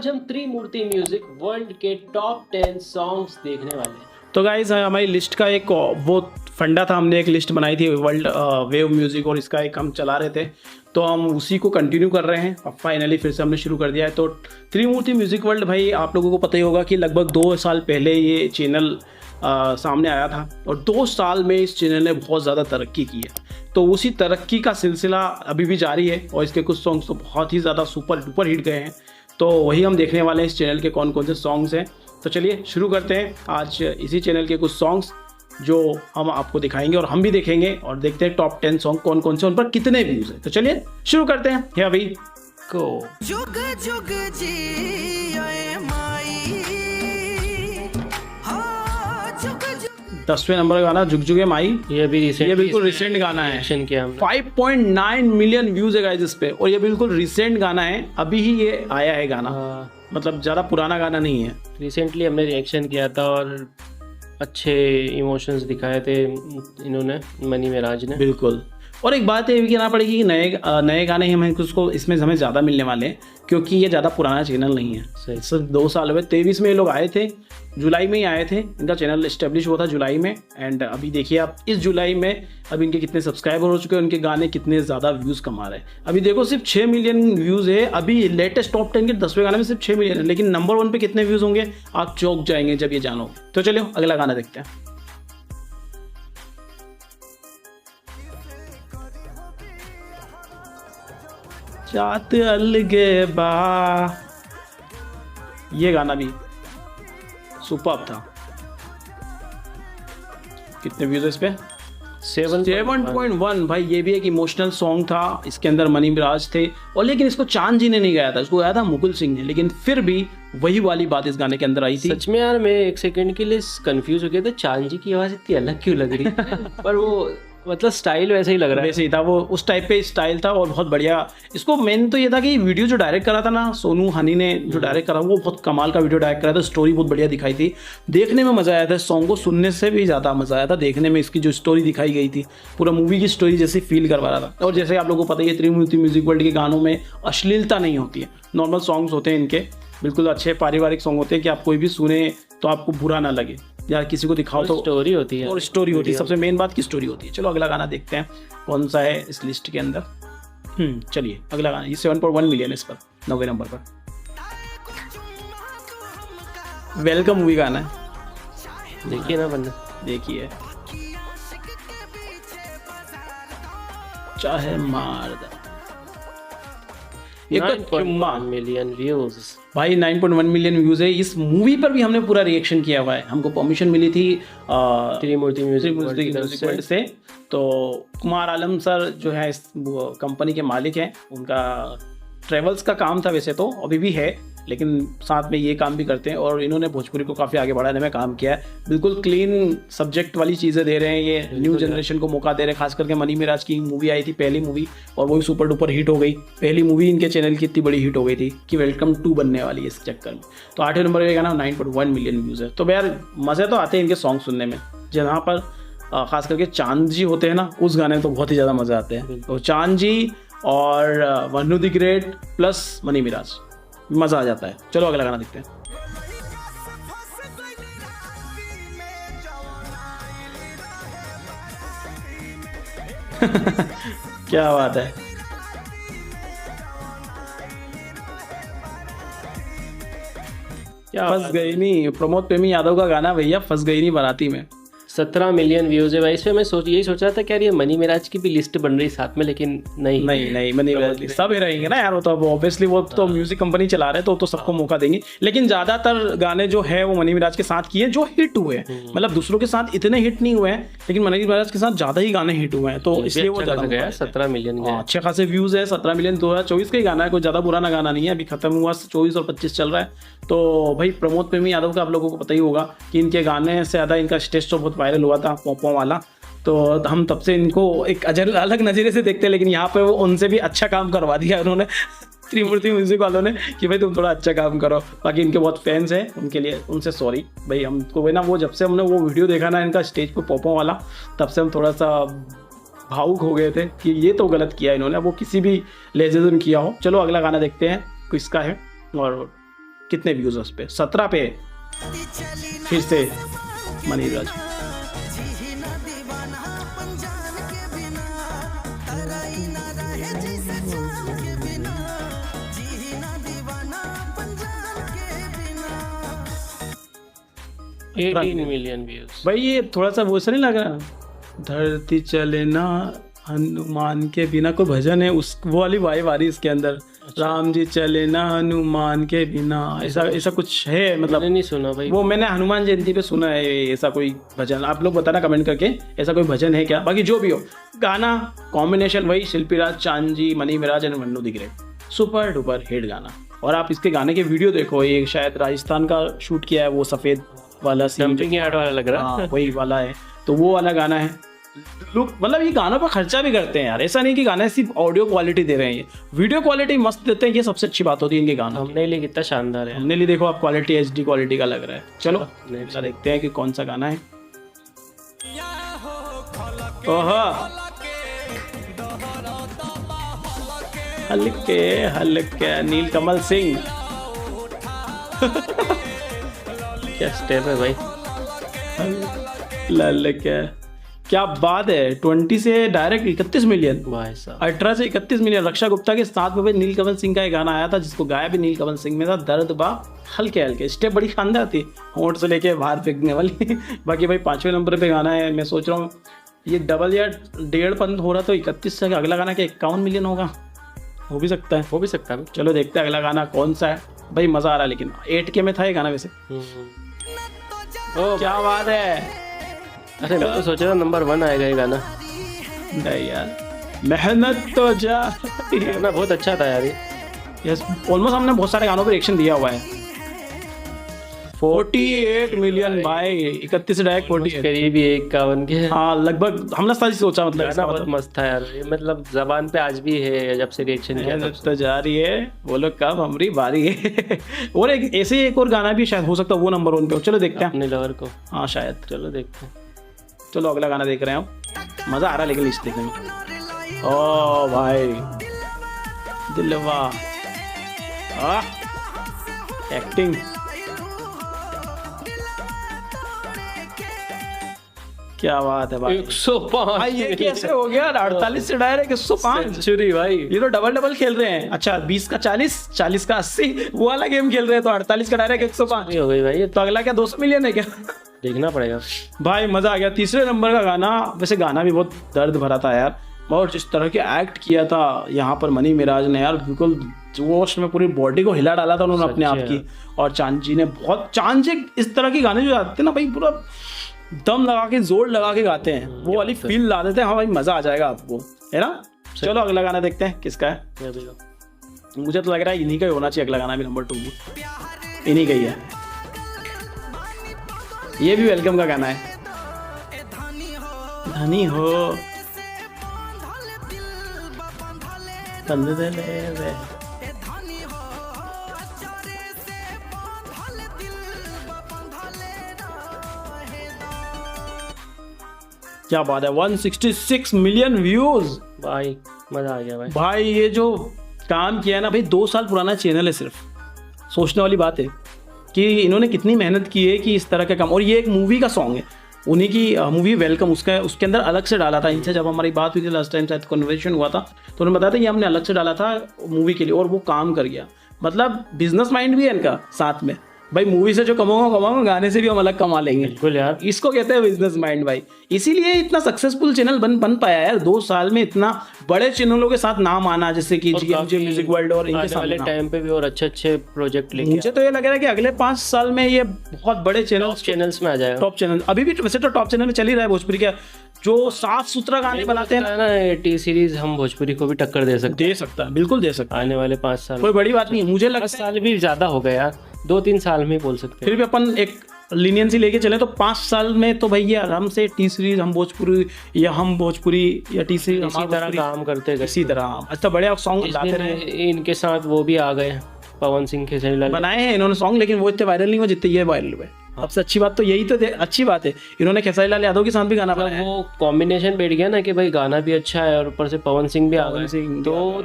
हम त्रिमूर्ति music world के top 10 songs देखने वाले हैं। तो गाइस हमारी लिस्ट का एक वो फंडा था, हमने एक लिस्ट बनाई थी वर्ल्ड वेव म्यूजिक और इसका एक हम चला रहे थे, तो हम उसी को कंटिन्यू कर रहे हैं। अब फाइनली फिर से हमने शुरू कर दिया है। तो त्रिमूर्ति म्यूजिक वर्ल्ड, भाई आप लोगों को पता ही होगा कि लगभग 2 साल पहले ये चैनल सामने आया था और 2 साल में इस चैनल ने बहुत ज़्यादा तरक्की की है। तो उसी तरक्की का सिलसिला अभी भी जारी है और इसके कुछ सॉन्ग्स तो बहुत ही ज़्यादा सुपर डुपर हिट गए हैं। तो वही हम देखने वाले हैं इस चैनल के कौन कौन से सॉन्ग्स हैं। तो चलिए शुरू करते हैं आज इसी चैनल के कुछ सॉन्ग्स जो हम आपको दिखाएंगे और हम भी देखेंगे और देखते हैं टॉप 10 सॉन्ग कौन कौन से, उन पर कितने व्यूज़ हैं। तो चलिए शुरू करते हैं। Here we go. जुग जुग जी ओए माई, हाँ जुग जुग। 10वें नंबर का गाना जुग जुगे माई, ये बिल्कुल रिसेंट गाना है। एक्शन किया हमने। 5.9 मिलियन व्यूज है गाइस इस पे और ये बिल्कुल रिसेंट गाना है, अभी ही ये आया है गाना, मतलब ज़्यादा पुराना गाना नहीं है। रिसेंटली हमने रिएक्शन किया था और अच्छे इमोशंस दिखाए थे इन्होंने, मनी मेराज ने। बिल्कुल। और एक बात ये भी कहना पड़ेगी कि नए गाने हमें उसको इसमें हमें ज़्यादा मिलने वाले हैं क्योंकि ये ज़्यादा पुराना चैनल नहीं है। सही। सिर्फ 2 साल हुए, 23 में ये लोग आए थे, जुलाई में ही आए थे। इनका चैनल इस्टेब्लिश हुआ था जुलाई में एंड अभी देखिए आप इस जुलाई में अब इनके कितने सब्सक्राइबर हो चुके हैं, उनके गाने कितने ज़्यादा व्यूज़ कमा रहे हैं। अभी देखो सिर्फ 6 मिलियन व्यूज़ है, अभी लेटेस्ट टॉप 10 के 10वें गाने में सिर्फ 6 मिलियन है, लेकिन नंबर 1 पे कितने व्यूज़ होंगे आप चौंक जाएंगे जब ये जानो। तो चलिए अगला गाना देखते हैं। चात अलगे बा, ये गाना भी सुपर्ब था। कितने व्यूज है इस पे? 7.1। भाई ये भी एक इमोशनल सॉन्ग था, इसके अंदर मनी मिराज थे और लेकिन इसको चांद जी ने नहीं गाया था, इसको गाया था मुकुल सिंह ने, लेकिन फिर भी वही वाली बात इस गाने के अंदर आई थी। सच में यार मैं एक सेकंड के लिए कंफ्यूज हो गया था, चांद जी की आवाज़ इतनी अलग क्यों लग रही है? पर वो मतलब स्टाइल वैसे ही लग रहा है। वैसे ही था, वो उस टाइप पे स्टाइल था और बहुत बढ़िया। इसको मेन तो ये था कि वीडियो जो डायरेक्ट करा था ना, सोनू हनी ने जो डायरेक्ट करा, वो बहुत कमाल का वीडियो डायरेक्ट करा था। स्टोरी बहुत बढ़िया दिखाई थी, देखने में मज़ा आया था। सॉन्ग को सुनने से भी ज़्यादा मज़ा आया था देखने में। इसकी जो स्टोरी दिखाई गई थी पूरा मूवी की स्टोरी जैसे फील करवा रहा था। और जैसे आप लोगों को पता ही है त्रिमूर्ति म्यूजिक वर्ल्ड के गानों में अश्लीलता नहीं होती है, नॉर्मल सॉन्ग्स होते हैं इनके, बिल्कुल अच्छे पारिवारिक सॉन्ग होते हैं कि आप कोई भी सुने तो आपको बुरा ना लगे या किसी को दिखाओ तो स्टोरी होती है। और स्टोरी होती है, सबसे मेन बात की स्टोरी होती है। चलो अगला गाना देखते हैं कौन सा है इस लिस्ट के अंदर। चलिए अगला गाना, ये 7.1 मिलियन इस पर 9वें नंबर पर। वेलकम मूवी गाना है, देखिए ना बंदा, देखिए चाहे मार दे। एक 9.1 मिलियन व्यूज भाई, 9.1 मिलियन व्यूज़ है। इस मूवी पर भी हमने पूरा रिएक्शन किया हुआ है, हमको परमिशन मिली थी त्रिमूर्ति म्यूजिक वर्ल्ड से। तो कुमार आलम सर जो है इस कंपनी के मालिक हैं, उनका ट्रेवल्स का काम था वैसे तो, अभी भी है, लेकिन साथ में ये काम भी करते हैं और इन्होंने भोजपुरी को काफ़ी आगे बढ़ाने में काम किया है। बिल्कुल क्लीन सब्जेक्ट वाली चीज़ें दे रहे हैं, ये न्यू जनरेशन को मौका दे रहे हैं। खास करके मनी मिराज की मूवी आई थी, पहली मूवी, और वो भी सुपर डुपर हिट हो गई। पहली मूवी इनके चैनल की इतनी बड़ी हिट हो गई थी कि वेलकम 2 बनने वाली है इस चक्कर में। तो 8वें नंबर का गाना 9.1 मिलियन व्यूज़ है। तो यार मज़े तो आते हैं इनके सॉन्ग सुनने में, जहाँ पर खास करके चांद जी होते हैं ना, उस गाने में तो बहुत ही ज़्यादा मज़ा आते हैं। तो चांद जी और Vannu the great plus Mani Meraj, मज़ा आ जाता है। चलो अगला गाना देखते हैं। क्या बात है, क्या फंस गई नहीं, प्रमोद प्रेमी यादव का गाना भैया, फंस गई नहीं बाराती में। 17 मिलियन व्यूज है भाई इस पे। मैं यही सोच रहा था कि यार ये मनी मिराज की भी लिस्ट बन रही साथ में, लेकिन नहीं मनी मिराज सब ही रहेंगे ना यार, वो तो अब ऑब्वियसली वो तो म्यूजिक कंपनी चला रहे तो सबको मौका देंगे। लेकिन ज़्यादातर गाने जो है वो मनी मिराज के साथ किए जो हिट हुए हैं, मतलब दूसरों के साथ इतने हिट नहीं हुए हैं, लेकिन मनी मिराज के साथ ज़्यादा ही गाने हिट हुए हैं, तो इसलिए वो ज़्यादा गया। 17 मिलियन अच्छे खासे व्यूज़ है। 17 मिलियन 2024 का ही गाना है, कोई ज़्यादा पुराना गाना नहीं है, अभी खत्म हुआ, 24 और 25 चल रहा है। तो भाई प्रमोद प्रेमी यादव का आप लोगों को पता ही होगा कि इनके गाने से ज़्यादा इनका स्टेज शो बहुत वायरल हुआ था, पॉपॉ वाला। तो हम तब से इनको एक अलग नज़रिए से देखते हैं, लेकिन यहाँ पे वो उनसे भी अच्छा काम करवा दिया उन्होंने त्रिमूर्ति म्यूजिक वालों ने कि भाई तुम थोड़ा अच्छा काम करो। बाकी इनके बहुत फैंस हैं, उनके लिए उनसे सॉरी भाई। हमको भाई ना वो जब से हमने वो वीडियो देखा ना इनका स्टेज पे पॉपॉ वाला, तब से हम थोड़ा सा भावुक हो गए थे कि ये तो गलत किया इन्होंने, वो किसी भी लेजेंड किया हो। चलो अगला गाना देखते हैं किसका है। और कितने व्यूज उस पे? 17 पे। फिर से मनी राज। $18 million व्यूज। भाई ये थोड़ा सा वो सा नहीं लग रहा? धरती चले ना हनुमान के बिना, कोई भजन है उस वो वाली वाइब आ रही इसके अंदर। राम जी चले ना हनुमान के बिना, ऐसा ऐसा कुछ है मतलब। मैंने नहीं सुना भाई। वो मैंने हनुमान जयंती पे सुना है ऐसा कोई भजन। आप लोग बताना कमेंट करके ऐसा कोई भजन है क्या। बाकी जो भी हो, गाना कॉम्बिनेशन वही Shilpi Raj, Chand ji, Mani Miraj and Mannu Digre, super duper hit गाना। और आप इसके गाने के वीडियो देखो, ये शायद राजस्थान का शूट किया है, वो सफेद वाला डंपिंग यार्ड वाला लग रहा है। वही वाला है, तो वो वाला गाना है। लुक मतलब ये गानों पर खर्चा भी करते हैं यार, ऐसा नहीं कि गाने सिर्फ ऑडियो क्वालिटी दे रहे हैं, ये वीडियो क्वालिटी मस्त देते हैं। ये सबसे अच्छी बात होती है इनके गानों। हमने लिए कितना शानदार है। हमने लिए देखो आप, क्वालिटी HD क्वालिटी का लग रहा है। चलो देखते हैं कि कौन सा गाना है। ओहो हल्के हल्के नीलकमल सिंह। क्या स्टेप है भाई। लल्के क्या बात है। 20 से डायरेक्ट 31 मिलियन, भाई साहब 18 से 31 मिलियन। रक्षा गुप्ता के साथ में भाई नीलकमल सिंह का एक गाना आया था जिसको गाया भी नीलकमल सिंह में था, दर्द बा हल्के हल्के। स्टेप बड़ी शानदार थी, होंठ से लेके बाहर फेंकने वाली। बाकी भाई 5वें नंबर पे गाना है। मैं सोच रहा हूँ ये डबल या 1.5 हो रहा, तो 31 से अगला गाना क्या 51 मिलियन होगा? हो भी सकता है, हो भी सकता है। चलो देखते हैं अगला गाना कौन सा है। भाई मजा आ रहा है, लेकिन 8K में था ये गाना वैसे। ओ क्या बात है। अरे मैं तो सोच रहा नंबर 1 आएगा ये गाना। नहीं यार, मेहनत तो जा। गाना बहुत अच्छा था यार ये। यस, ऑलमोस्ट हमने बहुत सारे गानों पर रिएक्शन दिया हुआ है। 48 मिलियन भाई, 31 से डायरेक्ट 48। करीब ही 51 के। हाँ लगभग हमने सही सोचा, मतलब गाना बहुत मस्त था यार ये, मतलब जबान पे आज भी है जब से रिएक्शन किया तब से। तो जा रही है, बोलो कब हमारी बारी है। और एक ऐसे ही एक और गाना भी शायद हो सकता है वो नंबर 1 पे हो। चलो देखते हैं। अपने लवर को। हाँ शायद। चलो देखते हैं। चलो अगला गाना देख रहे हैं हम। मजा आ रहा है लेकिन लिस्ट देखने में। ओ भाई दिलवा एक्टिंग क्या बात है भाई। 105 भाई ये कैसे हो गया? 48 से डायरेक्ट 105 सेंचुरी भाई। ये तो डबल डबल खेल रहे हैं। अच्छा 20 का 40, 40 का 80 वो वाला गेम खेल रहे हैं, तो 48 का डायरेक्ट 105 हो गई भाई। तो अगला क्या 200 मिलियन है क्या? देखना पड़ेगा भाई मजा आ गया। 3रे नंबर का गाना, वैसे गाना भी बहुत दर्द भरा था यार, और जिस तरह के एक्ट किया था यहाँ पर मनी मिराज ने यार, बिल्कुल जोश में पूरी बॉडी को हिला डाला था उन्होंने अपने आप की। और चांद जी ने बहुत, चांद जी इस तरह के गाने जो आते हैं ना भाई, पूरा दम लगा के जोर लगा के गाते हैं, वो वाली फील ला देते हैं। हाँ भाई मजा आ जाएगा आपको, है ना। चलो अगला गाना देखते हैं किसका है। मुझे तो लग रहा है इन्हीं का ही होना चाहिए अगला गाना भी, नंबर 2 इन्हीं का ही है। ये भी वेलकम का गाना है। धनी हो बंद दे ले। क्या बात है, 166 मिलियन व्यूज भाई। मजा आ गया भाई। भाई ये जो काम किया है ना भाई, 2 साल पुराना चैनल है सिर्फ। सोचने वाली बात है कि इन्होंने कितनी मेहनत की है कि इस तरह का काम। और ये एक मूवी का सॉन्ग है, उन्हीं की मूवी वेलकम, उसके अंदर अलग से डाला था इनसे। जब हमारी बात हुई थी लास्ट टाइम, शायद कन्वर्सेशन हुआ था, तो उन्होंने बताया था ये हमने अलग से डाला था मूवी के लिए, और वो काम कर गया। मतलब बिजनेस माइंड भी है इनका साथ में। भाई मूवी से जो कमाऊंगा, गाने से भी हम अलग कमा लेंगे। बिल्कुल यार, इसको कहते हैं बिजनेस माइंड भाई। इसीलिए इतना सक्सेसफुल चैनल बन पाया यार 2 साल में, इतना बड़े चैनलों के साथ नाम आना, जैसे कि जीएमजे म्यूजिक वर्ल्ड और इनके सामने टाइम पे भी और अच्छे प्रोजेक्ट लेके। मुझे तो ये लग रहा है कि अगले 5 साल में ये बहुत बड़े चैनल्स में आ जाएगा। टॉप चैनल अभी भी वैसे तो टॉप चैनल में चल ही रहा है भोजपुरी का, जो साफ सुथरा गाने बनाते हैं ना। टी सीरीज हम भोजपुरी को भी टक्कर दे सकता है, बिल्कुल दे सकता है आने वाले 5 साल। कोई बड़ी बात नहीं है। मुझे लगता है 5 साल भी ज्यादा हो गया यार, 2-3 साल में बोल सकते हैं। फिर भी अपन एक लीनियंसी लेके चले तो 5 साल में तो भैया आराम से टी सीरीज हम भोजपुरी या टी सीरीज इसी तरह काम करते गए, इसी तरह अच्छा बड़े सॉन्ग लाते रहे। इनके साथ वो भी आ गए, पवन सिंह खेसारी लाल बनाए हैं इन्होंने सॉन्ग, लेकिन वो इतने वायरल नहीं हुए जितने ये वायरल हुए। सबसे अच्छी बात तो यही तो अच्छी बात है, इन्होंने खेसारी लाल यादव के साथ भी गाना बनाया। वो कॉम्बिनेशन बैठ गया ना कि भाई गाना भी अच्छा है और ऊपर से पवन सिंह भी आ गए,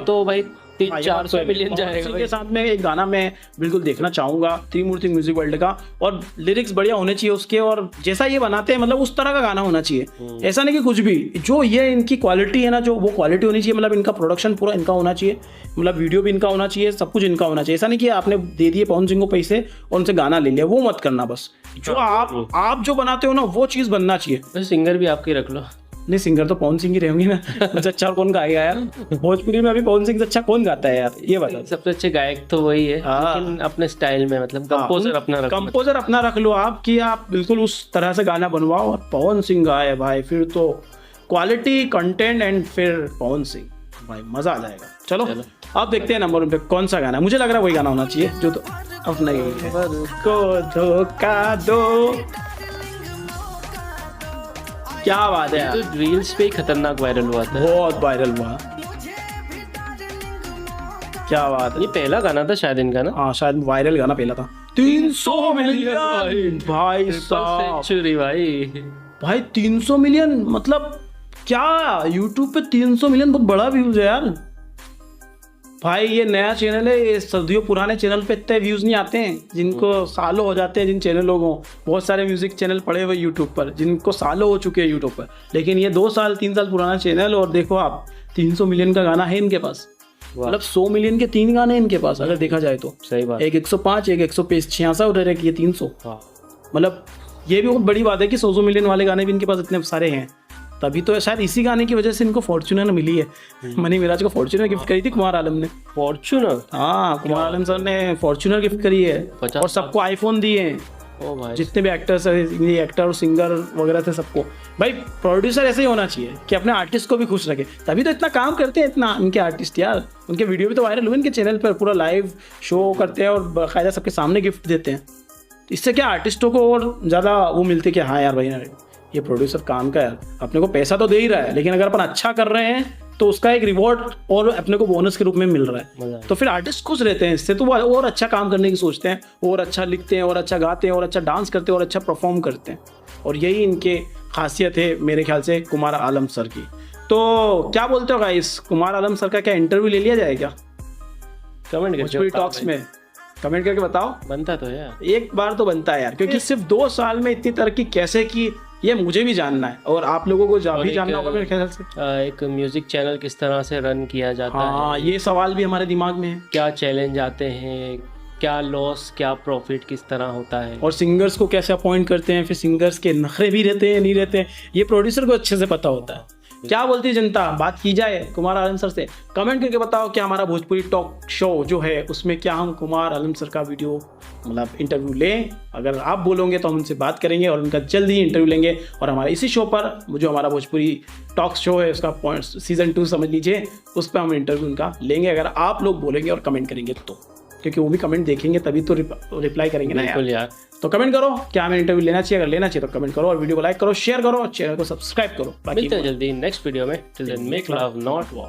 तो भाई 300-400 मिलियन पवन जाएगा सिंह भाई। के साथ में एक गाना मैं बिल्कुल देखना चाहूंगा, त्रिमूर्ति म्यूजिक वर्ल्ड का, और लिरिक्स बढ़िया होने चाहिए उसके, और जैसा ये बनाते हैं मतलब उस तरह का गाना होना चाहिए। ऐसा नहीं कि कुछ भी, जो ये इनकी क्वालिटी है ना, जो वो क्वालिटी होनी चाहिए, मतलब इनका प्रोडक्शन पूरा इनका होना चाहिए, मतलब वीडियो भी इनका होना चाहिए, सब कुछ इनका होना चाहिए। ऐसा नहीं कि आपने दे दिए पवन सिंह को पैसे और उनसे गाना ले लिया, वो मत करना। बस जो आप जो बनाते हो ना वो चीज़ बनना चाहिए। सिंगर भी आपके रख लो। नहीं, सिंगर तो पवन सिंह ही रहेंगे ना, मुझे अच्छा कौन गाएगा यार? भोजपुरी में अभी पवन सिंह से अच्छा कौन गाता है यार, ये बता। सबसे अच्छे गायक तो वही है, हाँ। लेकिन अपने स्टाइल में, मतलब कंपोजर अपना रखो। कंपोजर अपना रख लो आप, कि आप बिल्कुल उस तरह से गाना बनवाओ और पवन सिंह गाए भाई, फिर तो क्वालिटी कंटेंट एंड फिर पवन सिंह भाई, मजा आ जाएगा। चलो अब देखते हैं नंबर 1 पे कौन सा गाना है। मुझे लग रहा है वही गाना होना चाहिए जो तो अपना ही है, को धोखा दो। क्या बात है यार, तो रील्स पे ही खतरनाक वायरल हुआ था। बहुत वायरल हुआ, क्या बात है। ये पहला गाना था शायद इनका ना, हाँ शायद वायरल गाना पहला था। 300 मिलियन भाई साहब, सेंचुरी भाई। भाई 300 मिलियन, मतलब क्या यूट्यूब पे 300 मिलियन बहुत बड़ा व्यूज है यार। भाई ये नया चैनल है, ये सदियों पुराने चैनल पे इतने व्यूज नहीं आते हैं, जिनको सालों हो जाते हैं, जिन चैनलों को बहुत सारे म्यूजिक चैनल पड़े हुए यूट्यूब पर, जिनको सालों हो चुके हैं यूट्यूब पर, लेकिन ये 2 साल 3 साल पुराना चैनल, और देखो आप 300 मिलियन का गाना है इनके पास। मतलब 100 मिलियन के 3 गाने इनके पास अगर देखा जाए तो। सही बात। एक 105, एक 186 और एक ये 300। हाँ। मतलब ये भी बहुत बड़ी बात है कि 100 मिलियन वाले गाने भी इनके पास इतने सारे हैं। तभी तो शायद इसी गाने की वजह से इनको फॉर्च्यूनर मिली है। मनी मिराज को फॉर्च्यूनर गिफ्ट करी थी कुमार आलम ने। फॉर्च्यूनर? हाँ, कुमार आलम सर ने फॉर्च्यूनर गिफ्ट करी है, 50 और सबको आईफोन दिए हैं, ओ भाई। जितने भी एक्टर्स ये एक्टर और सिंगर वगैरह थे सबको। भाई प्रोड्यूसर ऐसे ही होना चाहिए कि अपने आर्टिस्ट को भी खुश रखे, तभी तो इतना काम करते हैं इतना इनके आर्टिस्ट यार। उनके वीडियो भी तो वायरल हुए इनके चैनल पर, पूरा लाइव शो करते हैं और बाकायदा सबके सामने गिफ्ट देते हैं। तो इससे क्या आर्टिस्टों को और ज़्यादा वो मिलते कि हाँ यार भाई ये प्रोड्यूसर काम का यार, अपने को पैसा तो दे ही रहा है, लेकिन अगर अपन अच्छा कर रहे हैं तो उसका एक रिवॉर्ड और अपने को बोनस के रूप में मिल रहा है। तो फिर आर्टिस्ट खुश रहते हैं इससे, तो वो और अच्छा काम करने की सोचते हैं, और अच्छा लिखते हैं, और अच्छा गाते हैं, और अच्छा डांस करते हैं, और अच्छा परफॉर्म करते हैं। और यही इनके खासियत है मेरे ख्याल से कुमार आलम सर की। तो क्या बोलते हो गाइस, कुमार आलम सर का क्या इंटरव्यू ले लिया जाए क्या? कमेंट भोजपुरी टॉक्स में कमेंट करके बताओ। बनता तो है यार, एक बार तो बनता है यार, क्योंकि सिर्फ 2 साल में इतनी तरक्की कैसे की ये मुझे भी जानना है, और आप लोगों को भी जानना होगा मेरे ख्याल से। एक म्यूजिक चैनल किस तरह से रन किया जाता हाँ, ये सवाल भी हमारे दिमाग में है। क्या चैलेंज आते हैं, क्या लॉस क्या प्रॉफिट किस तरह होता है, और सिंगर्स को कैसे अपॉइंट करते हैं, फिर सिंगर्स के नखरे भी रहते हैं नहीं रहते हैं, ये प्रोड्यूसर को अच्छे से पता होता है। क्या बोलती है जनता, बात की जाए कुमार आलम सर से? कमेंट करके बताओ क्या हमारा भोजपुरी टॉक शो जो है उसमें क्या हम कुमार आलम सर का वीडियो मतलब इंटरव्यू लें? अगर आप बोलोगे तो हम उनसे बात करेंगे और उनका जल्द ही इंटरव्यू लेंगे, और हमारे इसी शो पर जो हमारा भोजपुरी टॉक शो है उसका सीजन 2 समझ लीजिए, उस पर हम इंटरव्यू उनका लेंगे, अगर आप लोग बोलेंगे और कमेंट करेंगे तो, क्योंकि वो भी कमेंट देखेंगे तभी तो रिप्लाई करेंगे ना यार। तो कमेंट करो क्या हमें इंटरव्यू लेना चाहिए, अगर लेना चाहिए तो कमेंट करो, और वीडियो को लाइक करो, शेयर करो, चैनल को सब्सक्राइब करो। मिलते हैं जल्दी नेक्स्ट वीडियो में। Till then make love not war.